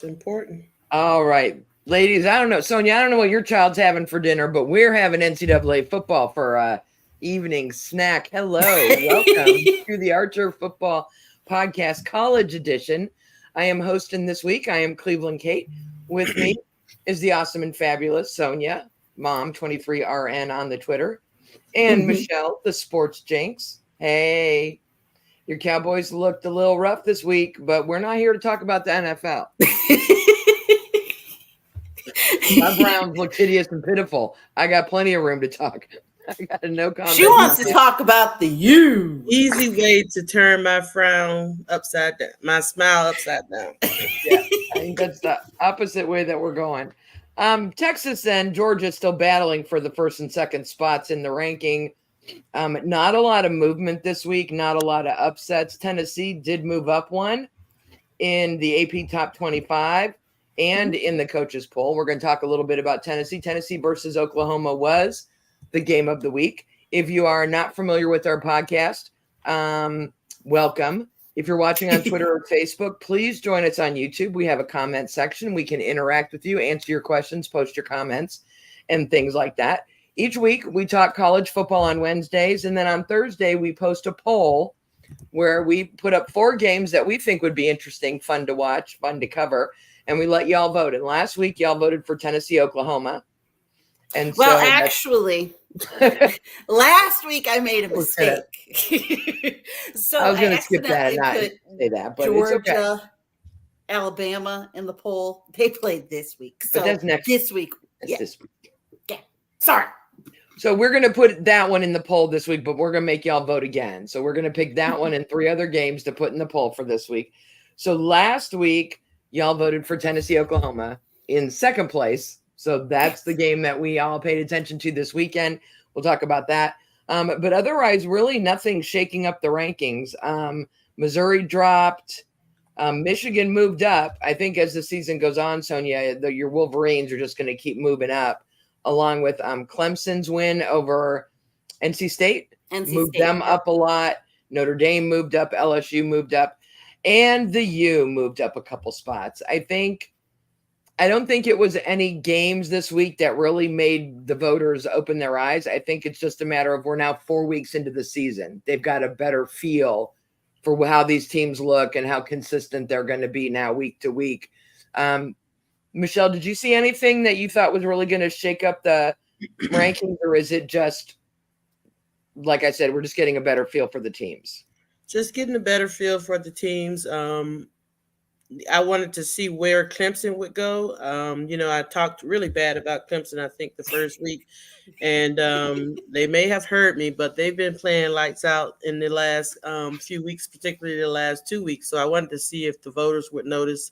It's important. All right, ladies, I don't know. Sonia, I don't know what your child's having for dinner, but we're having NCAA football for evening snack. Hello. Welcome to the Archer Football Podcast College Edition. I am hosting this week. I am Cleveland Kate. With me is the awesome and fabulous Sonia, Mom23RN on the Twitter, and Michelle, the Sports Jinx. Hey, your Cowboys looked a little rough this week, but we're not here to talk about the NFL. My Browns look hideous and pitiful. I got plenty of room to talk. I got a no comment. She wants to talk about the U. Easy way to turn my frown upside down, my smile upside down. Yeah, I think that's the opposite way that we're going. Texas and Georgia still battling for the first and second spots in the ranking. Not a lot of movement this week, not a lot of upsets. Tennessee did move up one in the AP Top 25 and in the coaches poll. We're going to talk a little bit about Tennessee. Tennessee versus Oklahoma was the game of the week. If you are not familiar with our podcast, welcome. If you're watching on Twitter or Facebook, please join us on YouTube. We have a comment section. We can interact with you, answer your questions, post your comments, and things like that. Each week, we talk college football on Wednesdays, and then on Thursday, we post a poll where we put up 4 games that we think would be interesting, fun to watch, fun to cover, and we let y'all vote. And last week, y'all voted for Tennessee, Oklahoma. And well, so actually, last week I made a mistake. So I was going to skip that and not say that, but Georgia, it's okay. Alabama in the poll. They played this week. So but that's next this week. That's this week. Yeah. Sorry. So we're going to put that one in the poll this week, but we're going to make y'all vote again. So we're going to pick that one and 3 other games to put in the poll for this week. So last week, y'all voted for Tennessee, Oklahoma in second place. So that's the game that we all paid attention to this weekend. We'll talk about that. But otherwise, really nothing shaking up the rankings. Missouri dropped. Michigan moved up. I think as the season goes on, Sonia, your Wolverines are just going to keep moving up, along with Clemson's win over NC State. Moved them up a lot. Notre Dame moved up. LSU moved up. And the U moved up a couple spots. I don't think it was any games this week that really made the voters open their eyes. I think it's just a matter of we're now 4 weeks into the season. They've got a better feel for how these teams look and how consistent they're going to be now week to week. Michelle, did you see anything that you thought was really going to shake up the rankings, or is it just, like I said, we're just getting a better feel for the teams? Just getting a better feel for the teams. I wanted to see where Clemson would go. I talked really bad about Clemson, I think, the first week. And they may have heard me, but they've been playing lights out in the last few weeks, particularly the last 2 weeks. So I wanted to see if the voters would notice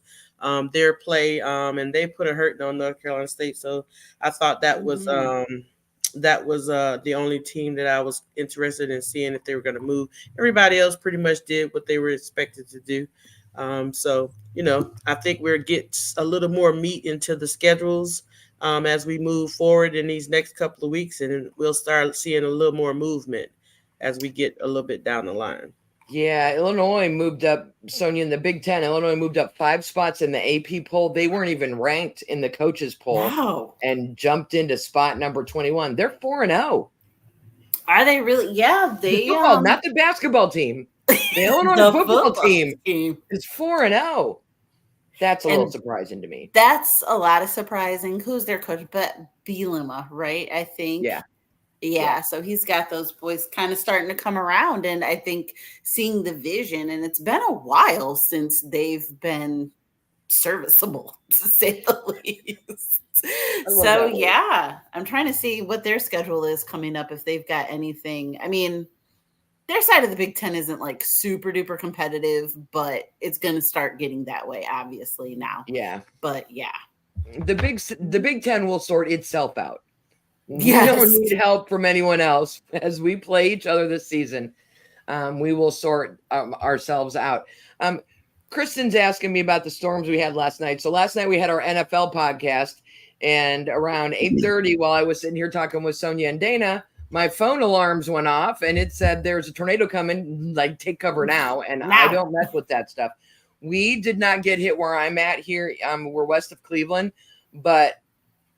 their play. And they put a hurting on North Carolina State. So I thought that was the only team that I was interested in seeing if they were going to move. Everybody else pretty much did what they were expected to do. I think we'll get a little more meat into the schedules as we move forward in these next couple of weeks, and we'll start seeing a little more movement as we get a little bit down the line. Yeah, Illinois moved up, Sonia, in the Big Ten. Illinois moved up 5 spots in the AP poll. They weren't even ranked in the coaches poll and jumped into spot number 21. They're 4-0. Are they really? Yeah, they not the basketball team. The Illinois football team is 4-0. That's a little surprising to me. That's a lot of surprising. Who's their coach? But Bielema, right? I think. Yeah. So he's got those boys kind of starting to come around, and I think seeing the vision. And it's been a while since they've been serviceable, to say the least. So yeah, I'm trying to see what their schedule is coming up, if they've got anything. I mean, their side of the Big Ten isn't like super duper competitive, but it's going to start getting that way, obviously, now. Yeah. But yeah. The Big Ten will sort itself out. Yes. We don't need help from anyone else. As we play each other this season, we will sort ourselves out. Kristen's asking me about the storms we had last night. So last night we had our NFL podcast, and around 8:30, while I was sitting here talking with Sonia and Dana, my phone alarms went off and it said there's a tornado coming, like take cover now. And I don't mess with that stuff. We did not get hit where I'm at here. We're west of Cleveland, but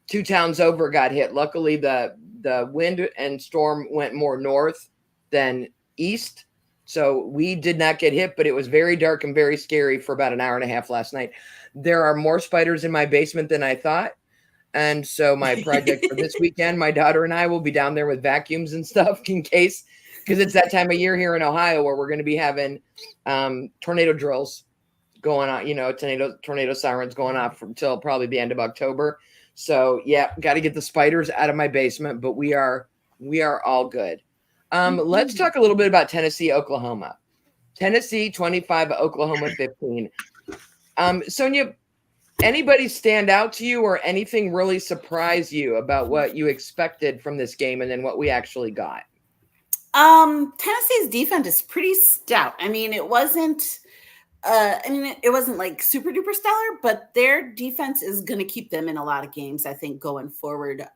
2 towns over got hit. Luckily, the wind and storm went more north than east. So we did not get hit, but it was very dark and very scary for about an hour and a half last night. There are more spiders in my basement than I thought. And so my project for this weekend, my daughter and I will be down there with vacuums and stuff in case, because it's that time of year here in Ohio where we're going to be having tornado drills going on, tornado sirens going off until probably the end of October. So yeah, got to get the spiders out of my basement, but we are all good. Let's talk a little bit about Tennessee, Oklahoma. Tennessee 25, Oklahoma 15. Sonia, anybody stand out to you or anything really surprise you about what you expected from this game and then what we actually got? Tennessee's defense is pretty stout. I mean, it wasn't like super duper stellar, but their defense is going to keep them in a lot of games, I think, going forward.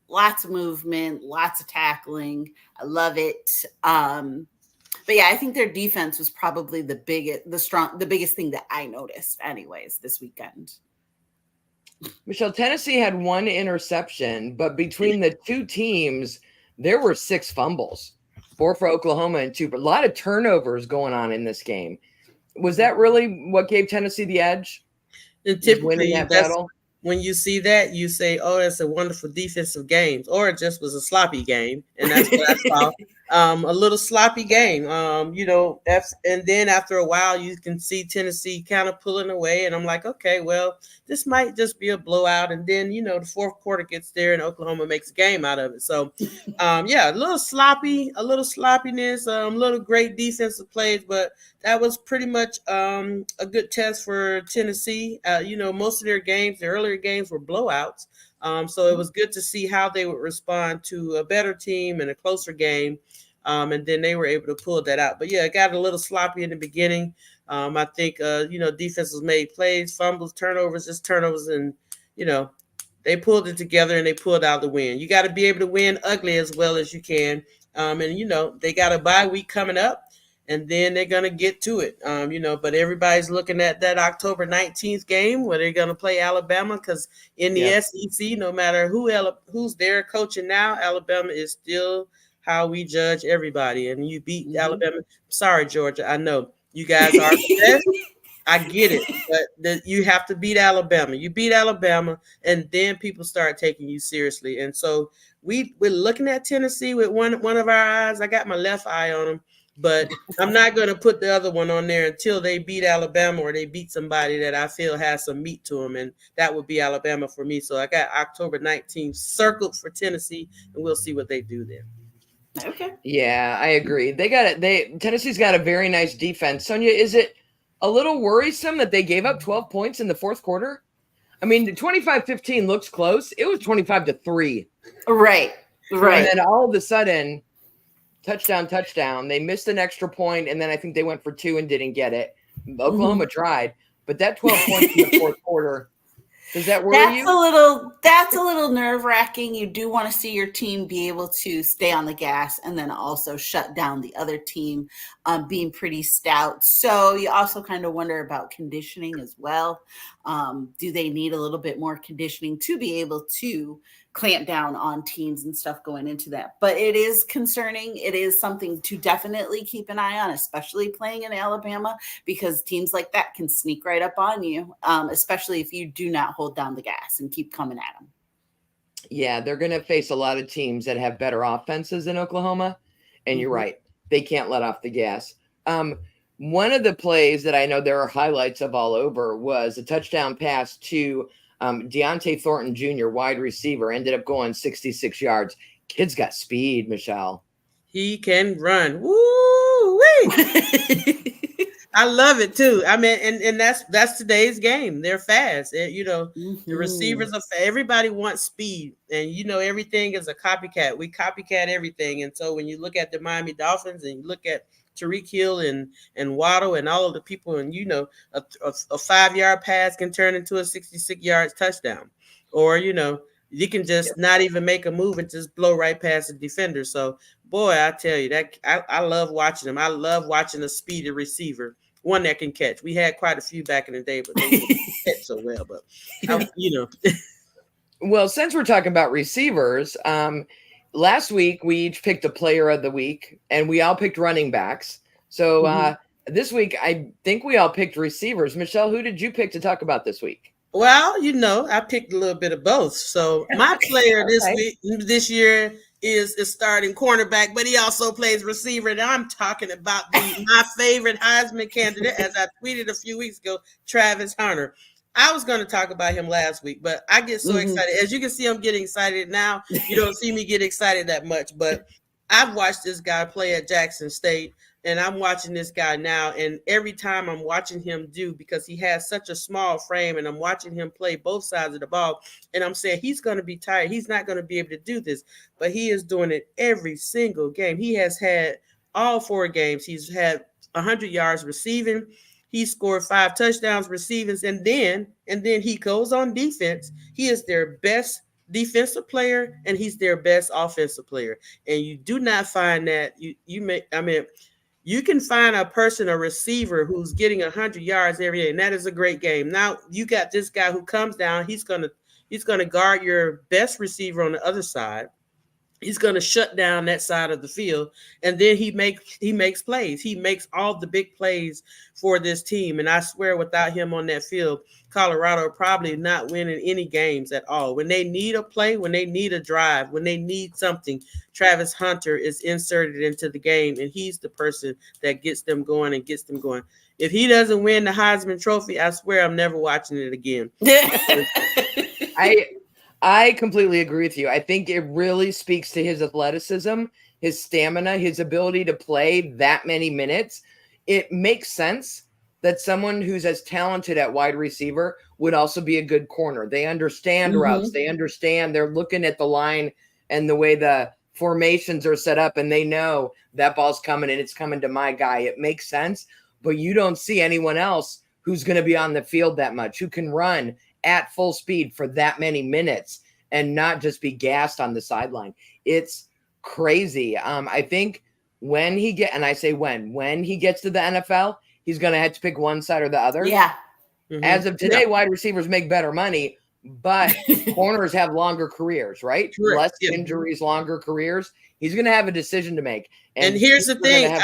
Lots of movement, lots of tackling. I love it. But yeah, I think their defense was probably the biggest thing that I noticed anyways this weekend. Michelle, Tennessee had 1 interception, but between the 2 teams, there were 6 fumbles, 4 for Oklahoma and 2. A lot of turnovers going on in this game. Was that really what gave Tennessee the edge? And typically, that battle? When you see that, you say, "Oh, that's a wonderful defensive game," or it just was a sloppy game, and that's what I saw. A little sloppy game. And then after a while, you can see Tennessee kind of pulling away, and I'm like, okay, well, this might just be a blowout. And then the fourth quarter gets there, and Oklahoma makes a game out of it. So, yeah, a little sloppiness, a little great defensive plays, but that was pretty much a good test for Tennessee. Most of their games, the earlier games, were blowouts. So it was good to see how they would respond to a better team and a closer game. And then they were able to pull that out. But yeah, it got a little sloppy in the beginning. I think, defenses made plays, fumbles, turnovers, and, they pulled it together and they pulled out the win. You got to be able to win ugly as well as you can. And, they got a bye week coming up. And then they're going to get to it, but everybody's looking at that October 19th game where they're going to play Alabama, because in the SEC, no matter who's there coaching now, Alabama is still how we judge everybody. And you beat Alabama. Sorry, Georgia. I know you guys are the best. I get it, but you have to beat Alabama. You beat Alabama, and then people start taking you seriously. And so we're looking at Tennessee with one of our eyes. I got my left eye on them. But I'm not going to put the other one on there until they beat Alabama or they beat somebody that I feel has some meat to them, and that would be Alabama for me. So I got October 19th circled for Tennessee, and we'll see what they do there. Okay. Yeah, I agree. Tennessee's got a very nice defense. Sonia, is it a little worrisome that they gave up 12 points in the fourth quarter? I mean, the 25-15 looks close. It was 25-3. Right. And then all of a sudden, touchdown. They missed an extra point, and then I think they went for 2 and didn't get it. Oklahoma tried, but that 12 points in the fourth quarter, does that worry you? That's a little nerve-wracking. You do want to see your team be able to stay on the gas and then also shut down the other team, being pretty stout. So you also kind of wonder about conditioning as well. Do they need a little bit more conditioning to be able to clamp down on teams and stuff going into that? But it is concerning. It is something to definitely keep an eye on, especially playing in Alabama, because teams like that can sneak right up on you, especially if you do not hold down the gas and keep coming at them. Yeah, they're going to face a lot of teams that have better offenses than Oklahoma. And you're right. They can't let off the gas. One of the plays that I know there are highlights of all over was a touchdown pass to Deontay Thornton Jr., wide receiver, ended up going 66 yards. Kid's got speed, Michelle. He can run. Woo-wee! I love it too. I mean, and that's today's game. They're fast. The receivers are fast. Everybody wants speed, and everything is a copycat. We copycat everything. And so when you look at the Miami Dolphins and you look at Tyreek Hill and Waddle and all of the people, and a 5-yard pass can turn into a 66-yard touchdown, or you can just not even make a move and just blow right past the defender. So boy, I tell you that I love watching them. I love watching a speedy receiver. one that can catch. We had quite a few back in the day, but they didn't catch so well. But Well, since we're talking about receivers, last week we each picked a player of the week, and we all picked running backs. So this week, I think we all picked receivers. Michelle, who did you pick to talk about this week? Well, I picked a little bit of both. So my player this year is starting cornerback, but he also plays receiver. And I'm talking about my favorite Heisman candidate, as I tweeted a few weeks ago, Travis Hunter. I was going to talk about him last week, but I get so excited. As you can see, I'm getting excited now. You don't see me get excited that much, but I've watched this guy play at Jackson State, and I'm watching this guy now. And every time I'm watching him because he has such a small frame, and I'm watching him play both sides of the ball, and I'm saying he's going to be tired. He's not going to be able to do this, but he is doing it every single game. He has had all 4 games. He's had 100 yards receiving. He scored 5 touchdowns receiving, and then he goes on defense. He is their best defensive player, and he's their best offensive player. And you do not find that you can find a receiver who's getting 100 yards every day, and that is a great game. Now you got this guy who comes down. He's gonna guard your best receiver on the other side. He's going to shut down that side of the field, and then he makes plays. He makes all the big plays for this team, and I swear, without him on that field, Colorado probably not winning any games at all. When they need a play, when they need a drive, when they need something, Travis Hunter is inserted into the game, and he's the person that gets them going and gets them going. If he doesn't win the Heisman Trophy, I swear I'm never watching it again. I completely agree with you. I think it really speaks to his athleticism, his stamina, his ability to play that many minutes. It makes sense that someone who's as talented at wide receiver would also be a good corner. They understand routes. They understand. They're looking at the line and the way the formations are set up, and they know that ball's coming and it's coming to my guy. It makes sense, but you don't see anyone else who's going to be on the field that much, who can run at full speed for that many minutes and not just be gassed on the sideline. It's crazy. I think when he gets to the NFL, he's going to have to pick one side or the other. Yeah. As of today, wide receivers make better money, but corners have longer careers, right? Correct. Less injuries, longer careers. He's going to have a decision to make. And here's the thing.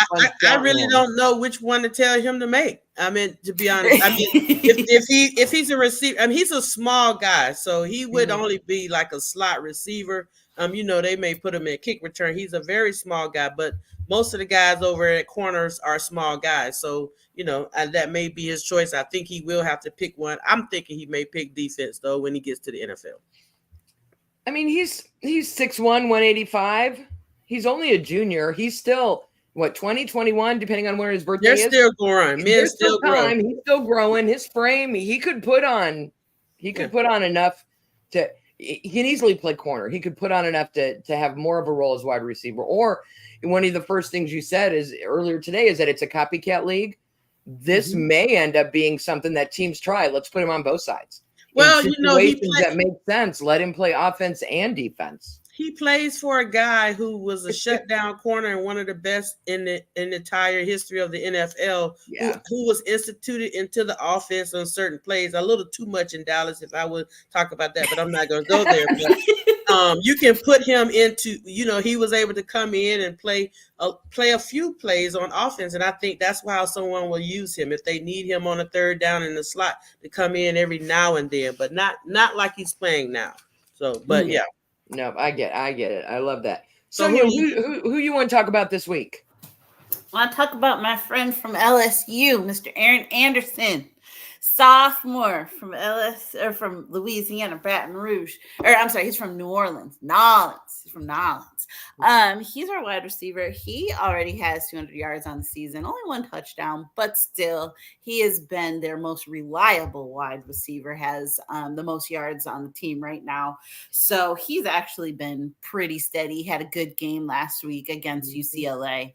I really don't know which one to tell him to make. I mean, to be honest, if he's a receiver, he's a small guy, so he would only be like a slot receiver. They may put him in kick return. He's a very small guy, but most of the guys over at corners are small guys. So, that may be his choice. I think he will have to pick one. I'm thinking he may pick defense, though, when he gets to the NFL. I mean, he's 6'1", 185. He's only a junior. He's still, 20, 21, depending on where his birthday is? They're still growing. He's still growing. His frame, he could put on enough to – he can easily play corner. He could put on enough to have more of a role as wide receiver. Or one of the first things you said earlier today is that it's a copycat league. This may end up being something that teams try. Let's put him on both sides. Well, that make sense. Let him play offense and defense. He plays for a guy who was a shutdown corner and one of the best in the entire history of the NFL, who was instituted into the offense on certain plays. A little too much in Dallas if I would talk about that, but I'm not going to go there. But you can put him into, he was able to come in and play a few plays on offense, and I think that's how someone will use him if they need him on a third down in the slot to come in every now and then, but not like he's playing now. So, but yeah. No, I get it. I love that. So who you want to talk about this week? I want to talk about my friend from LSU, Mr. Aaron Anderson, sophomore from Louisiana, Baton Rouge. He's from New Orleans, Nolens. He's from Nolens. He's our wide receiver. He already has 200 yards on the season, only 1 touchdown, but still, he has been their most reliable wide receiver, has the most yards on the team right now. So he's actually been pretty steady. He had a good game last week against UCLA.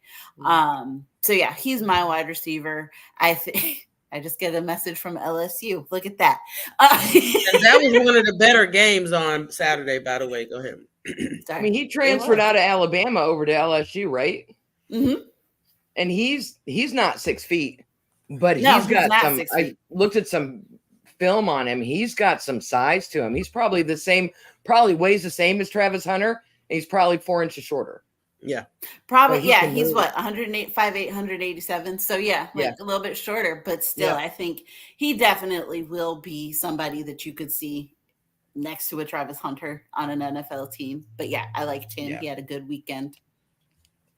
So yeah, he's my wide receiver. I think. I just get a message from LSU. Look at that. And that was one of the better games on Saturday, by the way. Go ahead. I mean, he transferred out of Alabama over to LSU, right? Mm-hmm. And he's not 6 feet. But No, he's got not some. 6 I feet. looked at some film on him. He's got some size to him. He's probably the same. Probably weighs the same as Travis Hunter. And he's probably 4 inches shorter. Yeah. Probably, he yeah. can He's move. what, 108, 5'8", 187. So yeah, like a little bit shorter, but still, I think he definitely will be somebody that you could see next to a Travis Hunter on an NFL team. But yeah, I liked him. Yeah. He had a good weekend.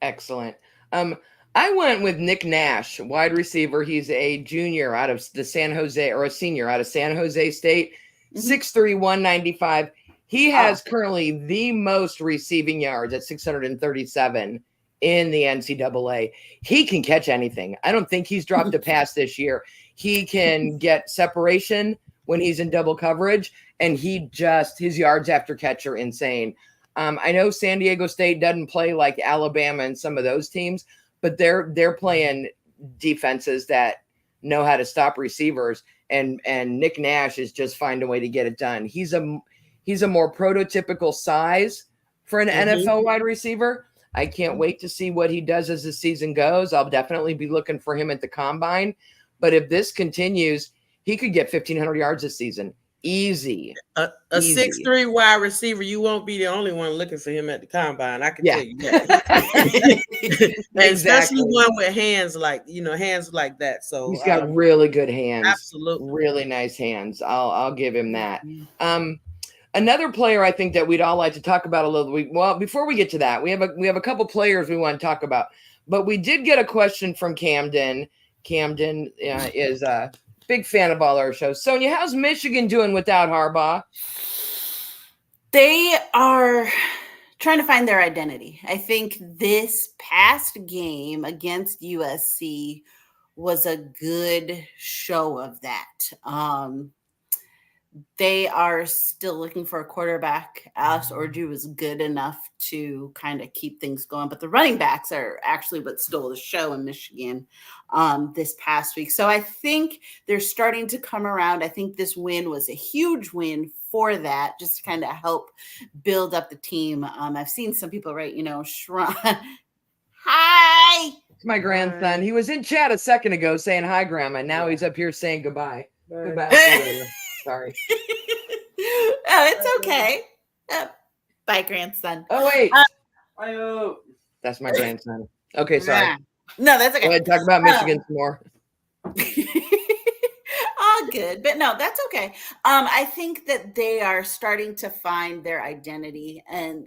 Excellent. I went with Nick Nash, wide receiver. He's a junior out of the San Jose, or a senior out of San Jose State, 6'3", 195. He has currently the most receiving yards at 637 in the NCAA. He can catch anything. I don't think he's dropped a pass this year. He can get separation when he's in double coverage, and his yards after catch are insane. I know San Diego State doesn't play like Alabama and some of those teams, but they're playing defenses that know how to stop receivers, and Nick Nash is just finding a way to get it done. He's a more prototypical size for an NFL wide receiver. I can't wait to see what he does as the season goes. I'll definitely be looking for him at the combine. But if this continues, he could get 1,500 yards this season. Easy. A 6'3" wide receiver, you won't be the only one looking for him at the combine. I can tell you that. Especially one with hands like that. So he's got really good hands. Absolutely. Really nice hands. I'll give him that. Another player I think that we'd all like to talk about a little bit. Well, before we get to that, we have a couple players we want to talk about. But we did get a question from Camden. Camden is a big fan of all our shows. Sonia, how's Michigan doing without Harbaugh? They are trying to find their identity. I think this past game against USC was a good show of that. They are still looking for a quarterback. Alex Orju was good enough to kind of keep things going, but the running backs are actually what stole the show in Michigan this past week. So I think they're starting to come around. I think this win was a huge win for that, just to kind of help build up the team. I've seen some people write, hi. It's my grandson. He was in chat a second ago saying hi, Grandma. Now he's up here saying goodbye. Goodbye. Sorry. It's okay. Bye, grandson. Oh, wait. That's my grandson. Okay, sorry. No, that's okay. Go ahead, talk about Michigan some more. All good. But no, that's okay. I think that they are starting to find their identity. And,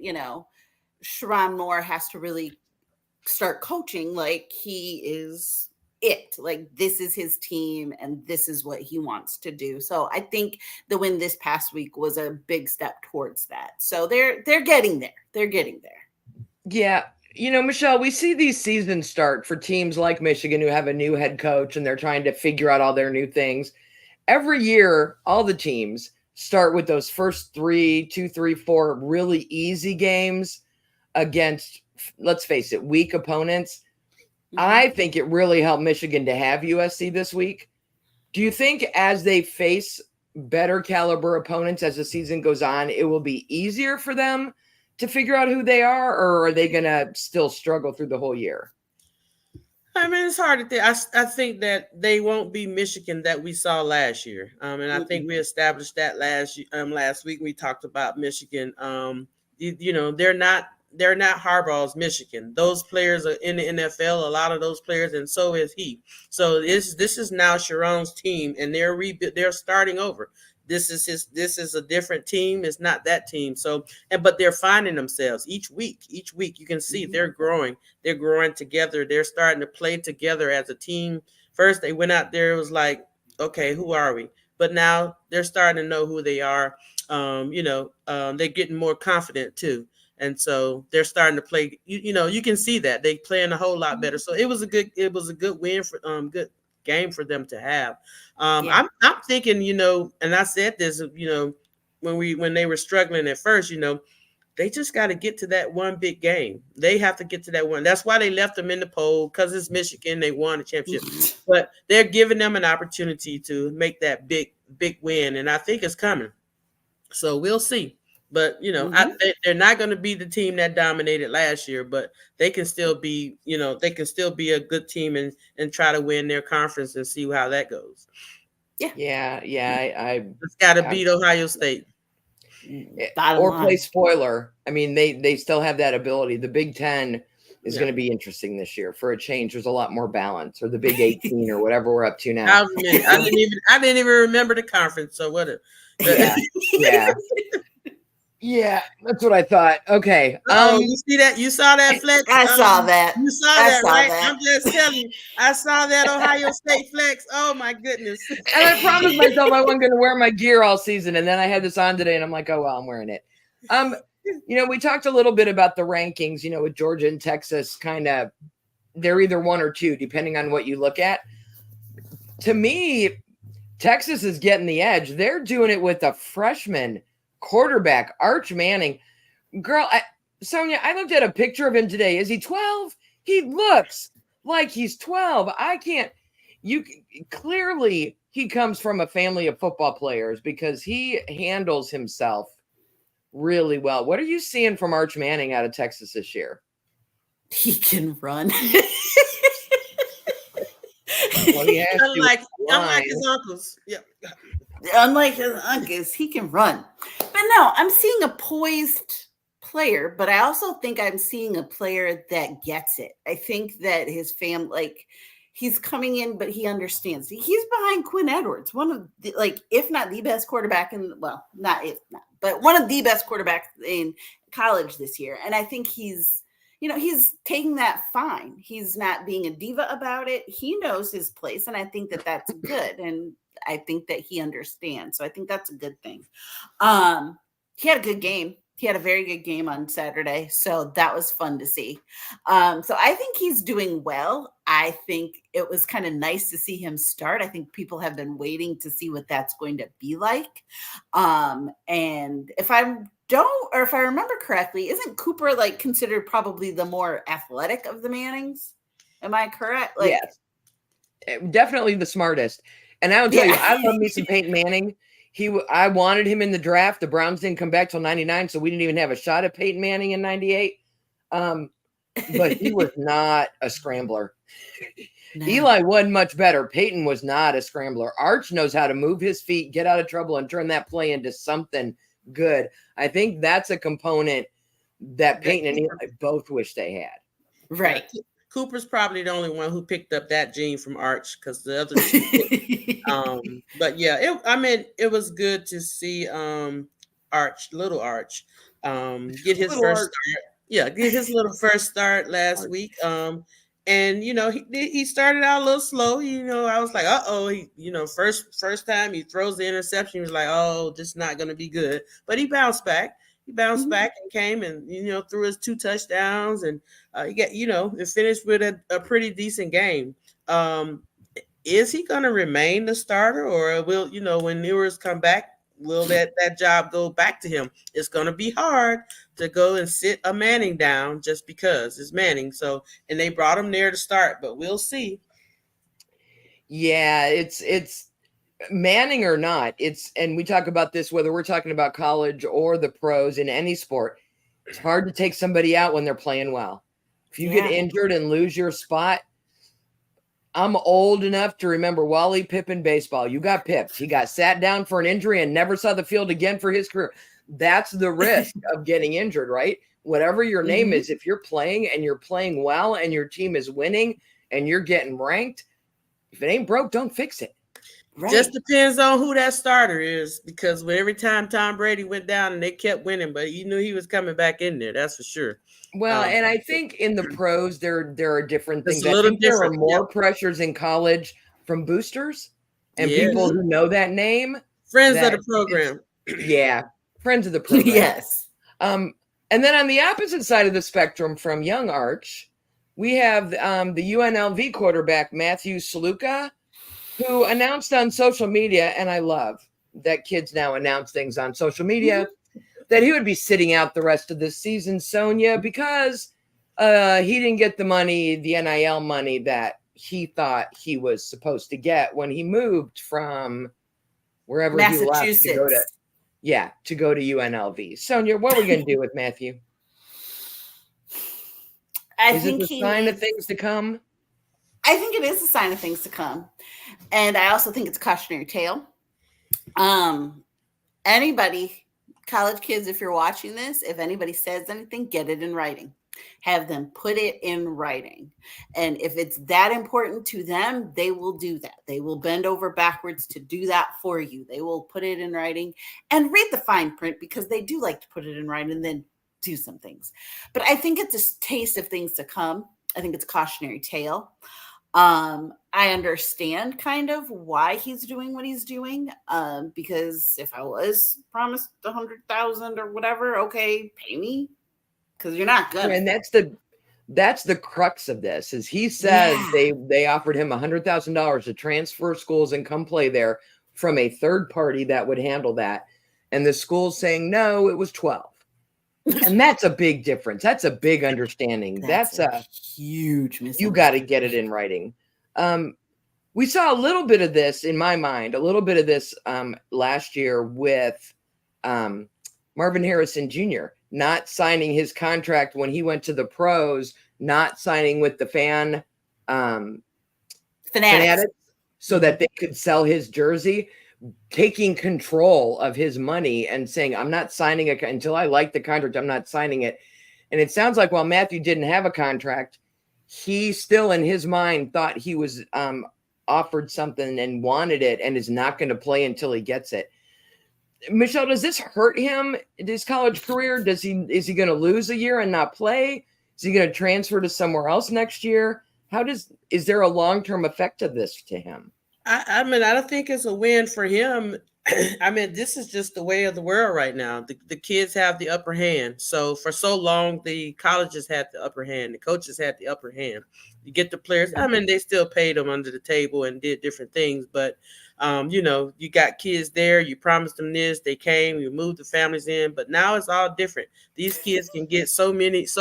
Sharon Moore has to really start coaching like he is it. Like, this is his team and this is what he wants to do. So I think the win this past week was a big step towards that. So they're getting there. They're getting there. Yeah. Michelle, we see these seasons start for teams like Michigan who have a new head coach and they're trying to figure out all their new things. Every year, all the teams start with those first 3, 2, 3, 4 really easy games against, let's face it, weak opponents. I think it really helped Michigan to have USC this week. Do you think as they face better caliber opponents as the season goes on, it will be easier for them to figure out who they are, or are they going to still struggle through the whole year? I mean, it's hard to think. I think that they won't be Michigan that we saw last year. And I think we established that last week. We talked about Michigan. They're not Harbaugh's Michigan. Those players are in the NFL, a lot of those players, and so is he. So this is now Sharon's team, and they're starting over. This is a different team. It's not that team. So, but they're finding themselves each week. Each week you can see they're growing. They're growing together. They're starting to play together as a team. First they went out there, it was like, okay, who are we? But now they're starting to know who they are. They're getting more confident too. And so they're starting to play, you can see that they're playing a whole lot better. So it was a good win for good game for them to have. I'm thinking, and I said this, when they were struggling at first, they just got to get to that one big game. They have to get to that one. That's why they left them in the poll, because it's Michigan. They won the championship, but they're giving them an opportunity to make that big win. And I think it's coming. So we'll see. But they're not going to be the team that dominated last year. But they can still be, they can still be a good team and try to win their conference and see how that goes. Yeah. I it's got to beat Ohio State. Or play spoiler. I mean, they still have that ability. The Big Ten is going to be interesting this year. For a change, there's a lot more balance. Or the Big 18 or whatever we're up to now. I didn't even remember the conference. So what? Yeah, that's what I thought. Okay. You see that? You saw that flex? I saw that. You saw that, right? I'm just telling you. I saw that Ohio State flex. Oh my goodness! And I promised myself I wasn't going to wear my gear all season, and then I had this on today, and I'm like, oh well, I'm wearing it. We talked a little bit about the rankings. With Georgia and Texas, kind of, they're either one or two, depending on what you look at. To me, Texas is getting the edge. They're doing it with a freshman quarterback, Arch Manning. Girl, Sonia, I looked at a picture of him today. Is he 12? He looks like he's 12. Clearly he comes from a family of football players because he handles himself really well. What are you seeing from Arch Manning out of Texas this year? He can run. Unlike his uncles. Yeah. Unlike his uncles, he can run. But no, I'm seeing a poised player, but I also think I'm seeing a player that gets it. I think that his family, he's coming in, but he understands. He's behind Quinn Edwards, one of the, if not the best quarterback but one of the best quarterbacks in college this year. And I think he's taking that fine. He's not being a diva about it. He knows his place, and I think that that's good. And I think that he understands. So I think that's a good thing. He had a good game. He had a very good game on Saturday. So that was fun to see. So I think he's doing well. I think it was kind of nice to see him start. I think people have been waiting to see what that's going to be like. And if I remember correctly, isn't Cooper considered probably the more athletic of the Mannings? Am I correct? Yes. Definitely the smartest. And I'll tell you, I love me some Peyton Manning. I wanted him in the draft. The Browns didn't come back till 99, so we didn't even have a shot at Peyton Manning in 98. But he was not a scrambler. No. Eli wasn't much better. Peyton was not a scrambler. Arch knows how to move his feet, get out of trouble, and turn that play into something good. I think that's a component that Peyton and Eli both wish they had. Right. Cooper's probably the only one who picked up that gene from Arch because the other two. But yeah, it was good to see little Arch, get his first start. Yeah, get his little first start last week. And he started out a little slow. I was like, first time he throws the interception, he was like, oh, this is not going to be good. But he bounced back. He bounced back and came and threw his 2 touchdowns and it finished with a pretty decent game. Is he going to remain the starter, or will when Newers come back, will that job go back to him? It's going to be hard to go and sit a Manning down just because it's Manning. So, and they brought him there to start, but we'll see. Yeah, it's Manning or not. And we talk about this whether we're talking about college or the pros in any sport. It's hard to take somebody out when they're playing well. If you get injured and lose your spot, I'm old enough to remember Wally Pippen baseball. You got pipped. He got sat down for an injury and never saw the field again for his career. That's the risk of getting injured, right? Whatever your name is, if you're playing and you're playing well and your team is winning and you're getting ranked, if it ain't broke, don't fix it. Right. Just depends on who that starter is, because every time Tom Brady went down and they kept winning, but you knew he was coming back in there. That's for sure. Well, and I think in the pros, there are different things. I think there are more pressures in college from boosters and people who know that name. Friends of the program. Yeah, friends of the program. Yes. And then on the opposite side of the spectrum from young Arch, we have the UNLV quarterback, Matthew Saluka, who announced on social media, and I love that kids now announce things on social media, that he would be sitting out the rest of this season, Sonia, because he didn't get the money, the NIL money that he thought he was supposed to get when he moved from wherever he left to go to. Yeah, to go to UNLV. Sonia, what are we going to do with Matthew? Is it a sign of things to come? I think it is a sign of things to come. And I also think it's a cautionary tale. Anybody, college kids, if you're watching this, if anybody says anything, get it in writing. Have them put it in writing. And if it's that important to them, they will do that. They will bend over backwards to do that for you. They will put it in writing and read the fine print, because they do like to put it in writing and then do some things. But I think it's a taste of things to come. I think it's a cautionary tale. I understand kind of why he's doing what he's doing. Because if I was promised 100,000 or whatever, okay, pay me, because you're not gonna. And that's the crux of this. Is he says they offered him $100,000 to transfer schools and come play there from a third party that would handle that, and the school's saying no, it was 12. And that's a big difference. That's a big understanding. That's a huge misunderstanding. You got to get it in writing. We saw a little bit of this, in my mind, last year with Marvin Harrison Jr. not signing his contract when he went to the pros, not signing with the fanatics so that they could sell his jersey, taking control of his money and saying, I'm not signing it until I like the contract. I'm not signing it. And it sounds like while Matthew didn't have a contract, he still in his mind thought he was offered something and wanted it and is not going to play until he gets it. Michelle, does this hurt him in his college career? Is he going to lose a year and not play? Is he going to transfer to somewhere else next year? Is there a long-term effect of this to him? I mean, I don't think it's a win for him. I mean, this is just the way of the world right now. The kids have the upper hand. So for so long, the colleges had the upper hand. The coaches had the upper hand. You get the players. I mean, they still paid them under the table and did different things. But, you got kids there. You promised them this. They came. You moved the families in. But now it's all different. These kids can get so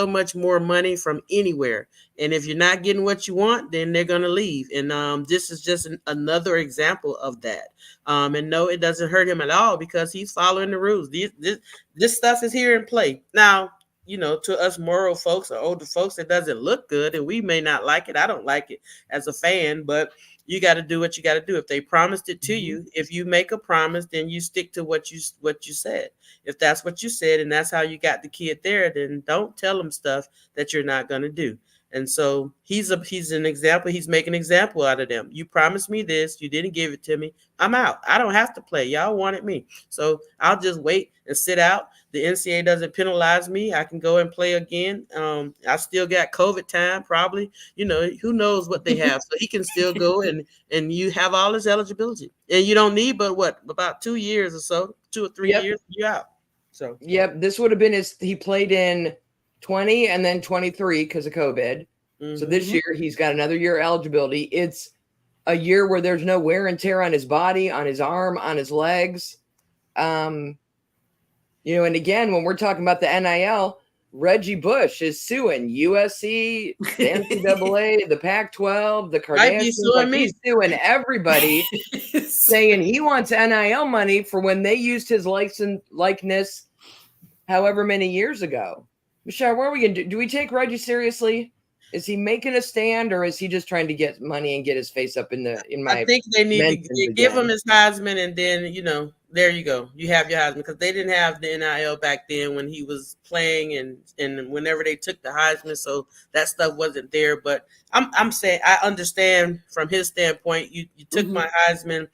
much more money from anywhere. And if you're not getting what you want, then they're going to leave. And this is just another example of that. And no, it doesn't hurt him at all because he's following the rules. This stuff is here in play. Now, to us moral folks or older folks, it doesn't look good and we may not like it. I don't like it as a fan, but you got to do what you got to do. If they promised it to you, if you make a promise, then you stick to what you said. If that's what you said and that's how you got the kid there, then don't tell them stuff that you're not going to do. And so he's an example. He's making an example out of them. You promised me this. You didn't give it to me. I'm out. I don't have to play. Y'all wanted me. So I'll just wait and sit out. The NCAA doesn't penalize me. I can go and play again. I still got COVID time, probably. Who knows what they have. So he can still go and you have all his eligibility. And you don't need but about 2 years or so, 2 or 3 years, you're out. So this would have been he played in 20 and then 23 because of COVID. Mm-hmm. So this year he's got another year eligibility. It's a year where there's no wear and tear on his body, on his arm, on his legs. And again, when we're talking about the NIL, Reggie Bush is suing USC, the NCAA, the Pac-12, the Kardashians. He's suing everybody, saying he wants NIL money for when they used his likeness however many years ago. Michelle, what are we going to do? Do we take Reggie seriously? Is he making a stand or is he just trying to get money and get his face up in my I think they need to give him his Heisman and then, there you go. You have your Heisman because they didn't have the NIL back then when he was playing and whenever they took the Heisman. So that stuff wasn't there. But I'm saying I understand from his standpoint. You took my Heisman.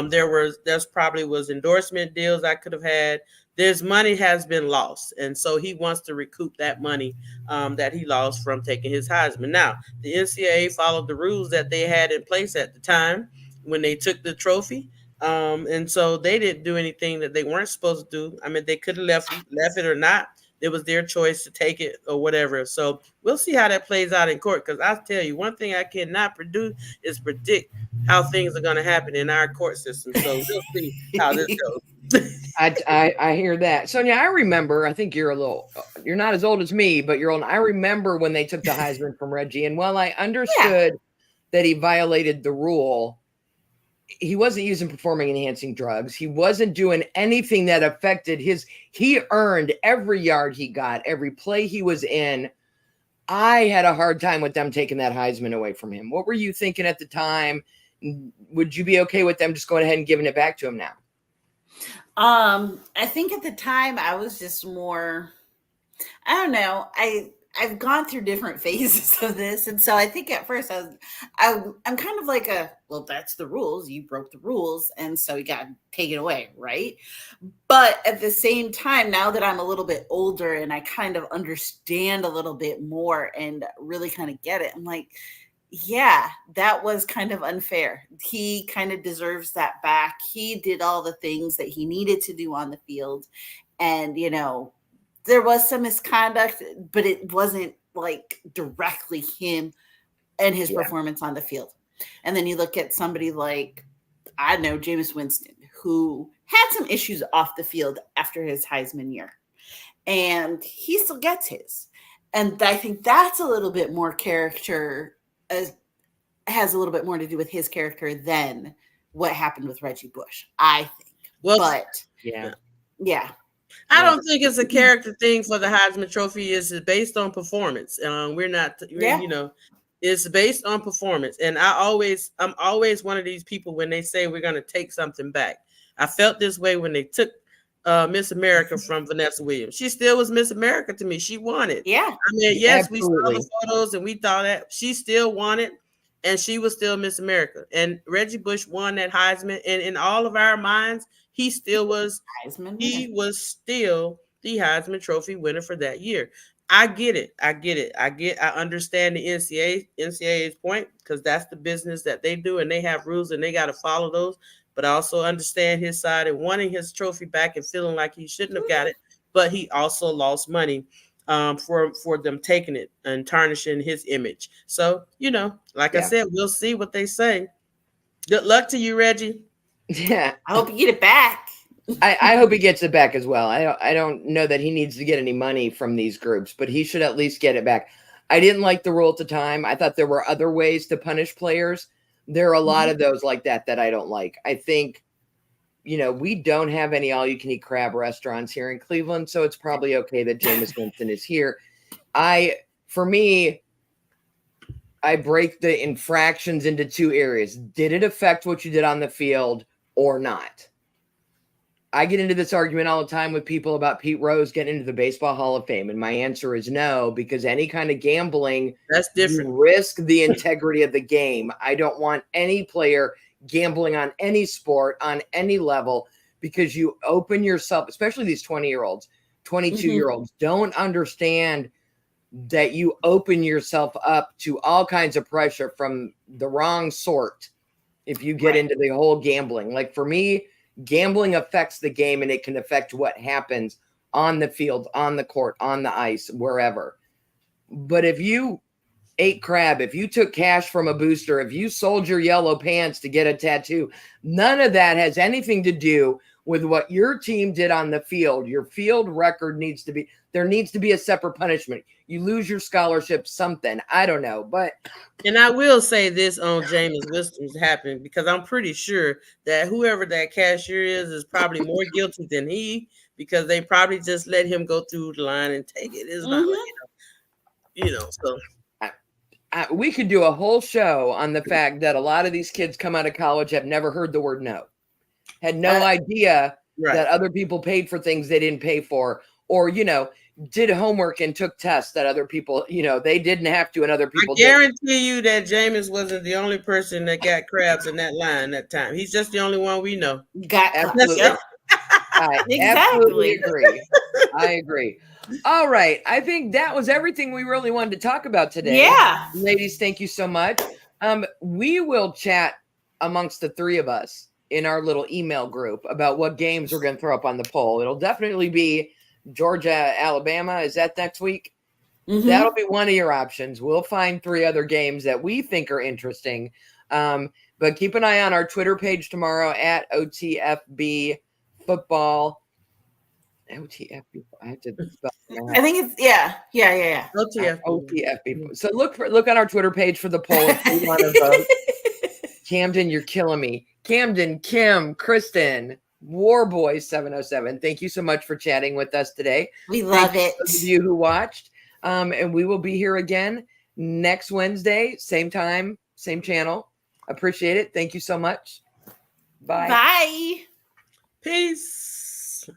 There's probably was endorsement deals I could have had. There's money has been lost. And so he wants to recoup that money that he lost from taking his Heisman. Now, the NCAA followed the rules that they had in place at the time when they took the trophy. And so they didn't do anything that they weren't supposed to do. I mean, they could have left it or not. It was their choice to take it or whatever. So we'll see how that plays out in court. Because I'll tell you, one thing I cannot predict how things are going to happen in our court system. So we'll see how this goes. I hear that. Sonia, I remember, I think you're not as old as me, but you're old. I remember when they took the Heisman from Reggie. And while I understood that he violated the rule, he wasn't using performing enhancing drugs. He wasn't doing anything that affected he earned every yard he got, every play he was in. I had a hard time with them taking that Heisman away from him. What were you thinking at the time? Would you be okay with them just going ahead and giving it back to him now? I think at the time I was just more, I don't know. I've gone through different phases of this, and so I think at first I'm kind of like well, that's the rules. You broke the rules, and so you got to take it away, right? But at the same time, now that I'm a little bit older and I kind of understand a little bit more and really kind of get it, I'm like, yeah, that was kind of unfair. He kind of deserves that back. He did all the things that he needed to do on the field, and there was some misconduct, but it wasn't like directly him and his performance on the field. And then you look at somebody like, I don't know, Jameis Winston, who had some issues off the field after his Heisman year, and he still gets his. And I think that's a little bit more character, has a little bit more to do with his character than what happened with Reggie Bush, I think. Well, but yeah. I don't think it's a character thing for the Heisman Trophy. It's based on performance. It's based on performance. And I'm always one of these people when they say we're going to take something back. I felt this way when they took Miss America from Vanessa Williams. She still was Miss America to me. She won it. Yeah. I mean, yes, Absolutely. we saw the photos and we thought that she still won it, and she was still Miss America. And Reggie Bush won that Heisman, and in all of our minds, he still was Heisman. He was still the Heisman Trophy winner for that year. I get it. I understand the NCAA's point, because that's the business that they do, and they have rules and they got to follow those. But I also understand his side and wanting his trophy back and feeling like he shouldn't have got it. But he also lost money for them taking it and tarnishing his image. So, I said, we'll see what they say. Good luck to you, Reggie. Yeah, I hope you get it back. I hope he gets it back as well. I don't know that he needs to get any money from these groups, but he should at least get it back. I didn't like the rule at the time. I thought there were other ways to punish players. There are a lot of those like that I don't like. I think, we don't have any all-you-can-eat crab restaurants here in Cleveland, so it's probably okay that Jameis Winston is here. For me, I break the infractions into two areas. Did it affect what you did on the field or not? I get into this argument all the time with people about Pete Rose getting into the Baseball Hall of Fame, and my answer is no, because any kind of gambling, that's different. You risk the integrity of the game. I don't want any player gambling on any sport, on any level, because you open yourself, especially these 20-year-olds, 22-year-olds, don't understand that you open yourself up to all kinds of pressure from the wrong sort if you get into the whole gambling. Like for me, gambling affects the game, and it can affect what happens on the field, on the court, on the ice, wherever. But if you ate crab, if you took cash from a booster, if you sold your yellow pants to get a tattoo, none of that has anything to do with what your team did on the field. Your field record there needs to be a separate punishment. You lose your scholarship, something. I don't know. And I will say this on Jameis Winston's happening, because I'm pretty sure that whoever that cashier is probably more guilty than he, because they probably just let him go through the line and take it. It's not like, so. We could do a whole show on the fact that a lot of these kids come out of college have never heard the word no, had no idea that other people paid for things they didn't pay for, or, did homework and took tests that other people, they didn't have to, and other people did. I guarantee you that Jameis wasn't the only person that got crabs in that line that time. He's just the only one we know. Absolutely. I absolutely agree. I agree. All right. I think that was everything we really wanted to talk about today. Yeah. Ladies, thank you so much. We will chat amongst the three of us in our little email group about what games we're going to throw up on the poll. It'll definitely be Georgia, Alabama. Is that next week? Mm-hmm. That'll be one of your options. We'll find three other games that we think are interesting. But keep an eye on our Twitter page tomorrow at OTFB football. OTFB. I have to spell I think it's yeah. OTFB. OTFB. So look on our Twitter page for the poll if you want to vote. Camden, you're killing me. Camden, Kim, Kristen, Warboy 707. Thank you so much for chatting with us today. We love it. Those of you who watched. And we will be here again next Wednesday, same time, same channel. Appreciate it. Thank you so much. Bye. Bye. Peace.